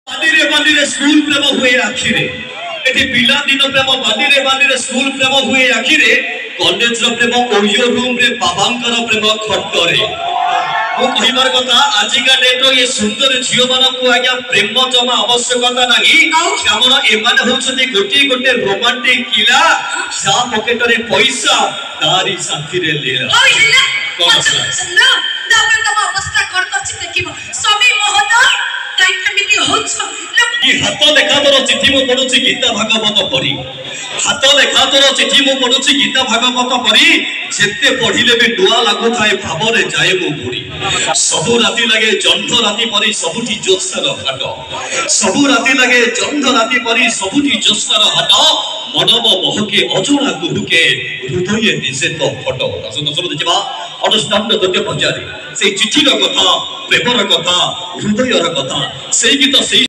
बालीरे बालीरे school प्रेम हुए आखिरे एठी पिला दिन प्रेम बालीरे बालीरे स्कूल प्रेम हुए आखिरे कॉलेज रो प्रेम ओडियो रूम रे बाबांकर प्रेम खटरे मु कहिबार कथा आजिका डेट रो ये सुंदर झियो माना को आज्ञा प्रेम जमा आवश्यकता नाही कामना एमाने होछथि गोटी गोटे रोमांटिक किला सा पॉकेट रे पैसा तारी साथी रे लेला ओइ हिला न दाबे तम अवस्था कर करछि देखिबो समी महोदय काई केमिति होछ कि हाथ लेखा तोर चिठी मु पढुछि गीता भागवत पढी हाथ लेखा तोर चिठी मु पढुछि गीता भागवत पढी जेते पढिले भी डुआ लागु थाए भावरे जाए मु बुडी सबु राती लगे जंध राती परी सबुठी जोत्सर हाट सबु राती लगे जंध राती परी सबुठी जोत्सर हाट मनव महके अजोड़ा गुहुके हृदय निजे तो फटो दर्शन दर्शन देखिबा अनुष्ठान द्वितीय पर्याय से चिठीर कथा प्रेमर कथा हृदयर कथा से गीत से